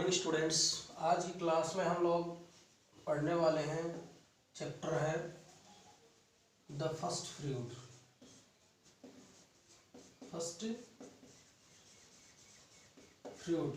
Morning students. आज की class में हम लोग पढ़ने वाले हैं, चैप्टर है the first fruit.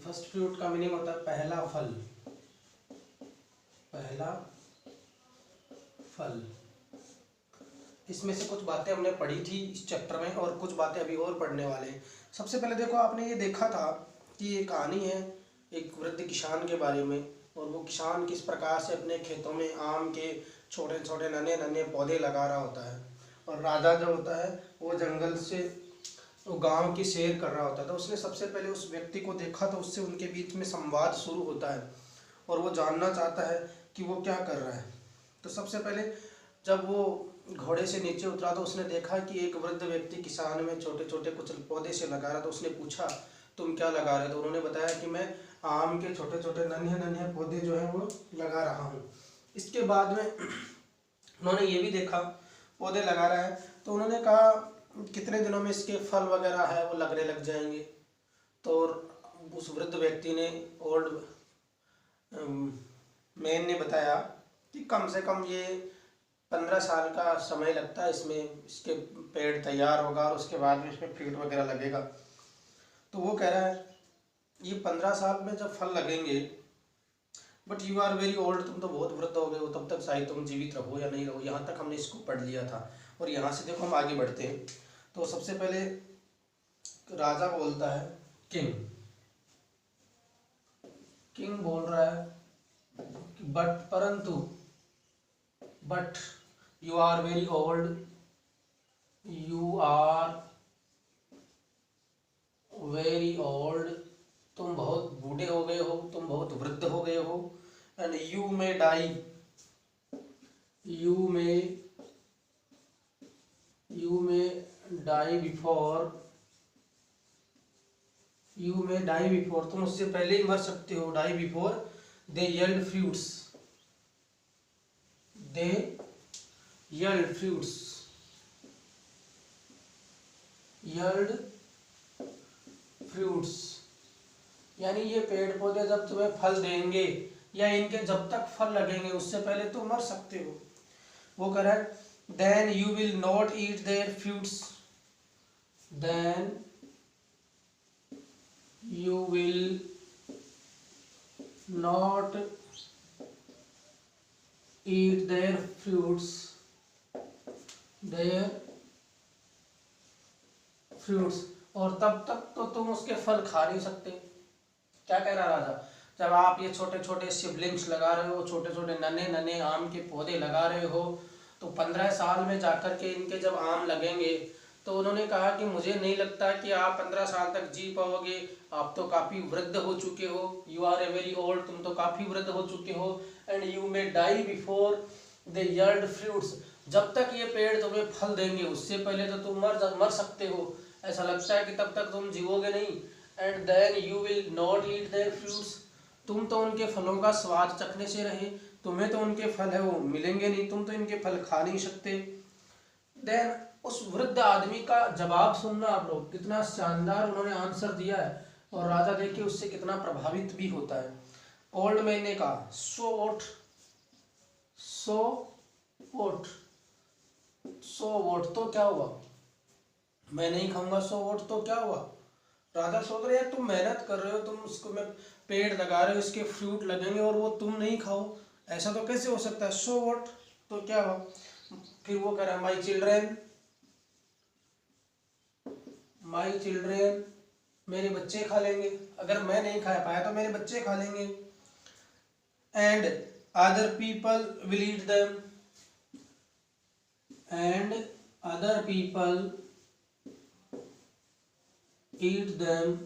First fruit का मीनिंग होता है पहला फल। पहला फल। इसमें से कुछ बातें हमने पढ़ी थी इस चैप्टर में और कुछ बातें अभी और पढ़ने वाले हैं। सबसे पहले देखो, आपने ये देखा था कि ये कहानी है एक वृद्ध किसान के बारे में, और वो किसान किस प्रकार से अपने खेतों में आम के छोटे छोटे नन्हे नन्हे पौधे लगा रहा होता है। और राजा जो होता है वो जंगल से वो गांव की सैर कर रहा होता था। उसने सबसे पहले उस व्यक्ति को देखा तो उससे उनके बीच में संवाद शुरू होता है और वो जानना चाहता है कि वो क्या कर रहा है। तो सबसे पहले जब वो घोड़े से नीचे उतरा तो उसने देखा कि एक वृद्ध व्यक्ति किसान में छोटे छोटे कुछ पौधे से लगा रहा। तो उसने पूछा, तुम क्या लगा रहे हो? तो उन्होंने बताया कि मैं आम के छोटे छोटे नन्हे नन्हे पौधे जो हैं वो लगा रहा हूँ। इसके बाद में उन्होंने ये भी देखा पौधे लगा रहा है, तो उन्होंने कहा कितने दिनों में इसके फल वगैरह है वो लगने लग जाएंगे। तो उस वृद्ध व्यक्ति ने, ओल्ड मैन ने बताया कि कम से कम ये 15 साल का समय लगता है, इसमें इसके पेड़ तैयार होगा और उसके बाद में इसमें फ्रूट वगैरह लगेगा। तो वो कह रहा है ये 15 साल में जब फल लगेंगे, but you are very old, तुम तो बहुत वृद्ध हो गए हो, तब तक शायद तुम जीवित रहो या नहीं रहो। यहाँ तक हमने इसको पढ़ लिया था और यहाँ से देखो हम आगे बढ़ते हैं। तो सबसे पहले राजा बोलता है, किंग बोल रहा है but you are very old, you are very old, तुम बहुत बूढ़े हो गए हो, तुम बहुत वृद्ध हो गए हो। And you may die, you may die before, तुम उससे पहले ही मर सकते हो। Die before they yield fruits, यानी ये पेड़ पौधे जब तुम्हें फल देंगे या इनके जब तक फल लगेंगे उससे पहले तुम मर सकते हो। वो कह रहा है then you will not eat their fruits, और तब तक तो तुम उसके फल खा नहीं सकते। क्या कह रहा राजा, जब आप ये छोटे छोटे सिबलिंग्स लगा रहे हो, छोटे छोटे नन्हे नन्हे आम के पौधे लगा रहे हो, तो 15 साल में जाकर के इनके जब आम लगेंगे, तो उन्होंने कहा कि मुझे नहीं लगता कि आप 15 साल तक जी पाओगे, आप तो काफ़ी वृद्ध हो चुके हो। You are a very old, तुम तो काफ़ी वृद्ध हो चुके हो। And you may die before they yield fruits, जब तक ये पेड़ तुम्हें फल देंगे उससे पहले तो तुम मर सकते हो। ऐसा लगता है कि तब तक तुम जीवोगे नहीं। And then you will not eat their fruits, तुम तो उनके फलों का स्वाद चखने से रहे, तुम्हें तो उनके फल है वो मिलेंगे नहीं, तुम तो इनके फल खा नहीं सकते। देन उस वृद्ध आदमी का जवाब सुनना आप लोग, कितना शानदार उन्होंने आंसर दिया है और राजा देखिए उससे कितना प्रभावित भी होता है। ओल्ड मैन ने कहा सो वोट, तो क्या हुआ? मैं नहीं खाऊंगा, सो वोट, तो क्या हुआ? राजा सोच रहे हैं तुम मेहनत कर रहे हो, तुम उसको में पेड़ लगा रहे हो, इसके फ्रूट लगेंगे और वो तुम नहीं खाओ, ऐसा तो कैसे हो सकता है? सो वोट, तो क्या हुआ? फिर वो कह रहा है माई चिल्ड्रेन, मेरे बच्चे खा लेंगे, अगर मैं नहीं खा पाया तो मेरे बच्चे खा लेंगे। And other people will eat them,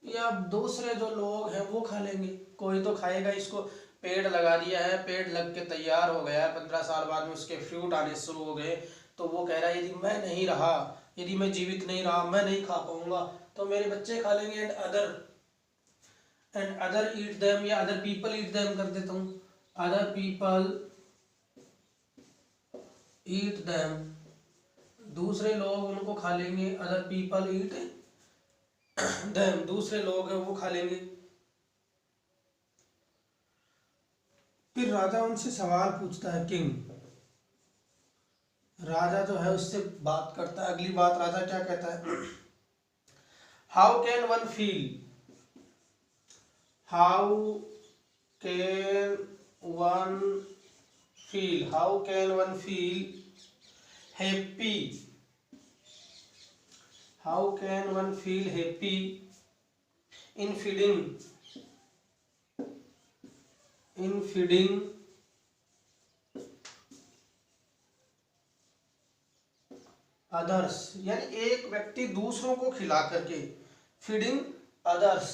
या दूसरे जो लोग हैं वो खा लेंगे, कोई तो खाएगा। इसको पेड़ लगा दिया है, पेड़ लग के तैयार हो गया है, 15 साल बाद में उसके फ्रूट आने शुरू हो गए, तो वो कह रहा है यदि मैं नहीं रहा, यदि मैं जीवित नहीं रहा, मैं नहीं खा पाऊंगा, तो मेरे बच्चे खा लेंगे। एंड अदर ईट देम, या अदर पीपल ईट देम कर देता हूँ, अदर पीपल ईट देम, दूसरे लोग उनको खा लेंगे। अदर पीपल ईट देम दूसरे लोग हैं वो खा लेंगे। फिर राजा उनसे सवाल पूछता है, किंग राजा जो है उससे बात करता है। अगली बात राजा क्या कहता है, how can one feel, how can one feel, how can one feel happy, how can one feel happy in feeding others, यानी एक व्यक्ति दूसरों को खिला करके, फीडिंग अदर्स,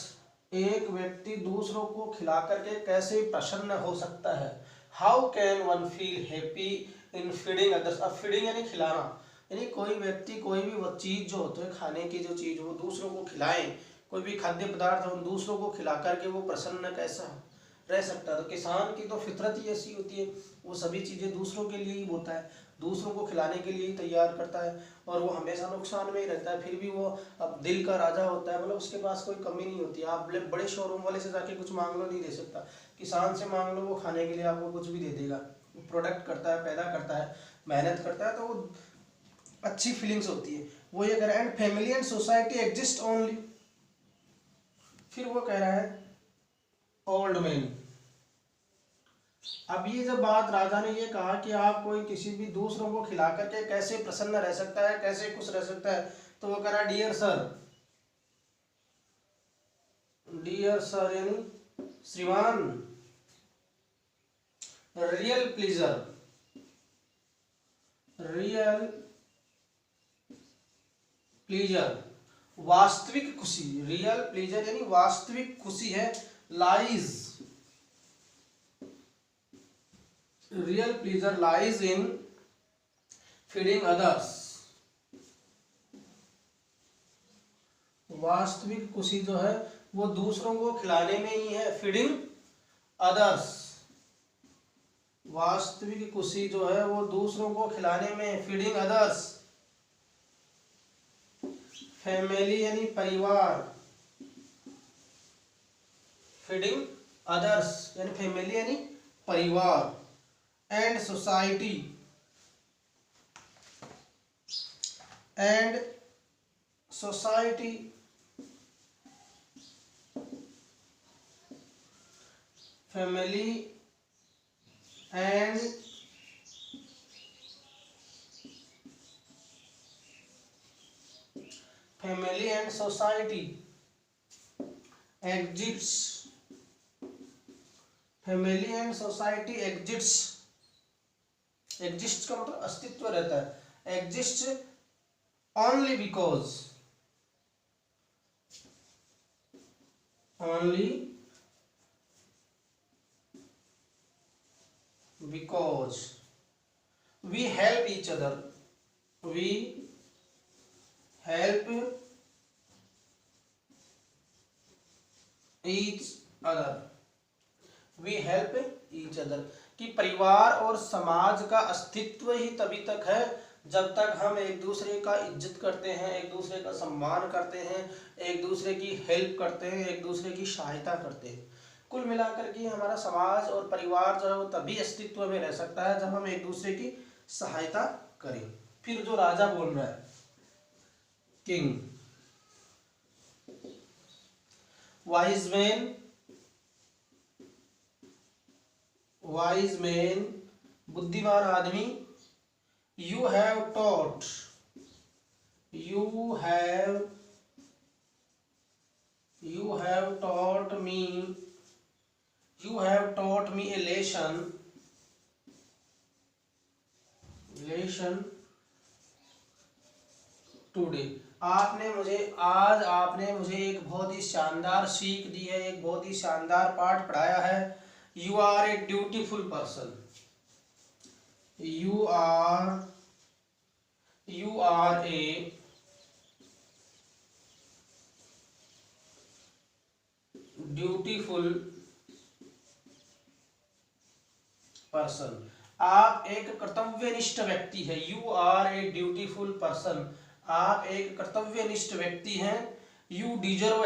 एक व्यक्ति दूसरों को खिला करके कैसे प्रसन्न हो सकता है। How can one feel happy in feeding others. अब फीडिंग यानी खिलाना, यानी कोई व्यक्ति कोई भी वो चीज़ जो होती है खाने की जो चीज़ वो दूसरों को खिलाए, कोई भी खाद्य पदार्थ हो दूसरों को खिला करके वो प्रसन्न कैसा रह सकता है। तो किसान की तो फितरत ही ऐसी होती है, वो सभी चीज़ें दूसरों के लिए ही होता है, दूसरों को खिलाने के लिए ही तैयार करता है और वो हमेशा नुकसान में ही रहता है। फिर भी वो अब दिल का राजा होता है, मतलब उसके पास कोई कमी नहीं होती। आप बड़े शोरूम वाले से जाके कुछ मांग लो, नहीं दे सकता। किसान से मांग लो, वो खाने के लिए आपको कुछ भी दे देगा। प्रोडक्ट करता है, पैदा करता है, मेहनत करता है, तो वो अच्छी फीलिंग्स होती है वो ये कह रहा है। And family and society exist only, फिर वो कह रहा है ओल्ड मैन। अब ये जब बात राजा ने ये कहा कि आप कोई किसी भी दूसरों को खिला करके कैसे प्रसन्न रह सकता है, कैसे खुश रह सकता है, तो वो कह रहा है डियर सर, डियर सर यानी श्रीमान, रियल प्लीजर, रियल प्लीजर वास्तविक खुशी, रियल प्लीजर यानी वास्तविक खुशी है, lies, real pleasure lies in feeding others, वास्तविक खुशी जो है वो दूसरों को खिलाने में ही है। फीडिंग अदर्स, वास्तविक खुशी जो है वो दूसरों को खिलाने में है। फीडिंग अदर्स, फैमिली यानी परिवार, फीडिंग अदर्स यानी फैमिली यानी परिवार, and society, and society, family and family and society exits, family and society exits, exist का मतलब अस्तित्व रहता है, exist only because, only because we help each other, we help each other, we help each other, कि परिवार और समाज का अस्तित्व ही तभी तक है जब तक हम एक दूसरे का इज्जत करते हैं, एक दूसरे का सम्मान करते हैं, एक दूसरे की हेल्प करते हैं, एक दूसरे की सहायता करते हैं। कुल मिलाकर के हमारा समाज और परिवार जो है वो तभी अस्तित्व में रह सकता है जब हम एक दूसरे की सहायता करें। फिर जो राजा बोल रहा है, king, wise man, wise man बुद्धिमान आदमी, you have taught, you have taught me, you have taught me A lesson, lesson today, आपने मुझे एक बहुत ही शानदार सीख दी है, एक बहुत ही शानदार पाठ पढ़ाया है। You are a dutiful person, you are a dutiful person, आप एक कर्तव्यनिष्ठ व्यक्ति है। You are a dutiful person, आप एक कर्तव्यनिष्ठ व्यक्ति हैं। You deserve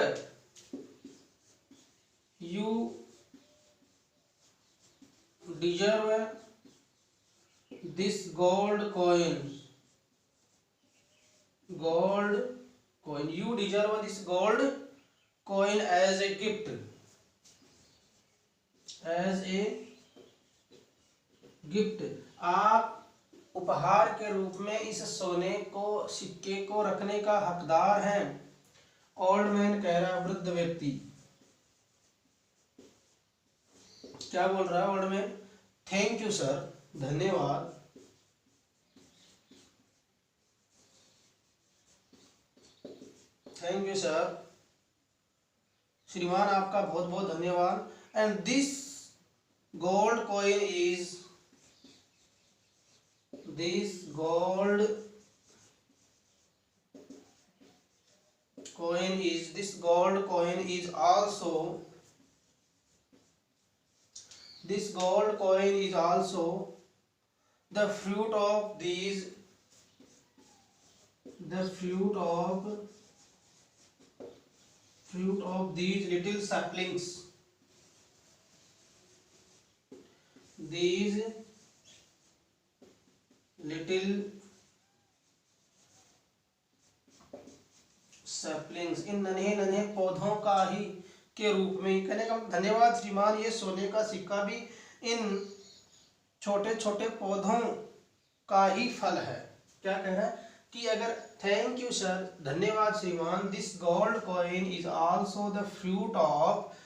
this gold coin, you deserve this gold coin as a gift, आप उपहार के रूप में इस सोने को, सिक्के को रखने का हकदार हैं। ओल्ड मैन कह रहा है, वृद्ध व्यक्ति क्या बोल रहा है old man? Thank you sir, धन्यवाद। थैंक यू सर, श्रीमान आपका बहुत बहुत धन्यवाद। And this gold coin is, this gold coin is also the fruit of these little saplings, इन नन्हे नन्हे पौधों का ही के रूप में। कहने का धन्यवाद श्रीमान, ये सोने का सिक्का भी इन छोटे छोटे पौधों का ही फल है। क्या कह रहा है कि अगर थैंक यू सर, धन्यवाद श्रीमान, this gold coin is also the fruit of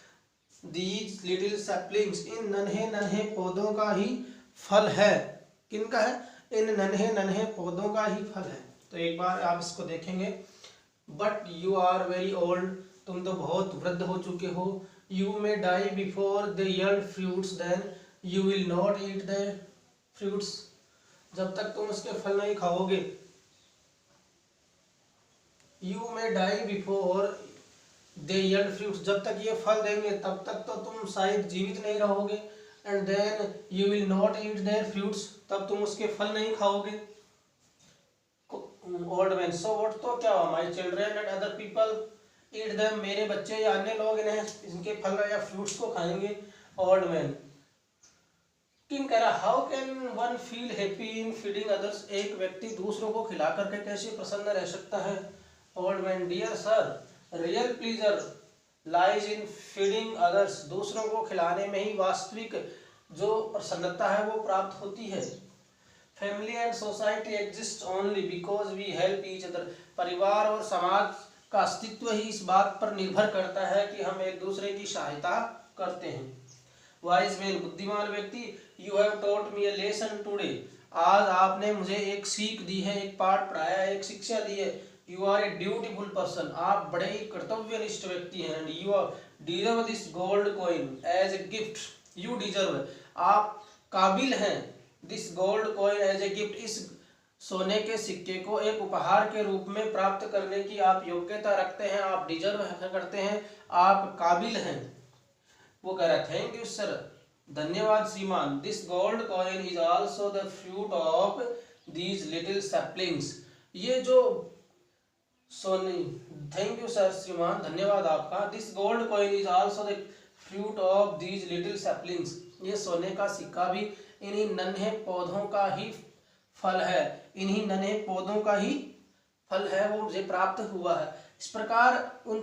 these little saplings, इन नन्हे नन्हे पौधों का ही फल है। किनका है? इन नन्हे नन्हे पौधों का ही फल है। तो एक बार आप इसको देखेंगे। But you are very old, तुम तो बहुत वृद्ध हो चुके हो। You may die before the yield fruits, then you will not eat the fruits, जब तक तुम उसके फल नहीं खाओगे। You may die before the yield fruits, जब तक ये फल देंगे तब तक तो तुम शायद जीवित नहीं रहोगे। And then you will not eat their fruits, तब तुम उसके फल नहीं खाओगे। ओल्ड मैन, सो व्हाट, तो क्या हुआ? My children and other people eat them, मेरे बच्चे या अन्य लोग इनके फल या फ्रूट्स को खाएंगे। ओल्ड मैन, किंग कह रहा, how can one feel happy in feeding others, एक व्यक्ति दूसरों को खिला करके कैसे प्रसन्न रह सकता है? Old man, dear sir, real pleasure lies in feeding others, दूसरों को खिलाने में ही वास्तविक जो प्रसन्नता है वो प्राप्त होती है। Family and society exist only because we help each other, परिवार और समाज का अस्तित्व ही इस बात पर निर्भर करता है कि हम एक दूसरे की सहायता करते हैं। वाइज मैन, बुद्धिमान व्यक्ति, you have taught me A lesson today, आज आपने मुझे एक सीख दी है, एक पाठ पढ़ाया है, एक शिक्षा दी है। You are a dutiful person, आप बड़े ही कर्तव्यनिष्ठ व्यक्ति हैं। And you are deserve this gold coin as a gift, you deserve, आप काबिल हैं, this gold coin as a gift, इस सोने के सिक्के को एक उपहार के रूप में प्राप्त करने की आप योग्यता रखते हैं, आप डिजर्व करते हैं, आप काबिल हैं। वो कह रहा है, थैंक यू सर, धन्यवाद श्रीमान, this gold coin is also the fruit of these little saplings, ये जो सोने, थैंक यू सर श्रीमान, धन्यवाद आपका, this gold coin is also the fruit of these little saplings, ये सोने का सिक्का भी इन्हीं नन्हे पौधों का ही फल है, इन्हीं नन्हे पौधों का ही फल है, वो मुझे प्राप्त हुआ है। इस प्रकार उन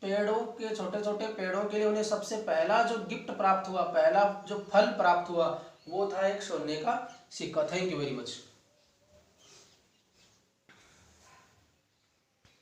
पेड़ों के, छोटे छोटे पेड़ों के लिए उन्हें सबसे पहला जो गिफ्ट प्राप्त हुआ, पहला जो फल प्राप्त हुआ, वो था एक सोने का सिक्का। Thank you very much.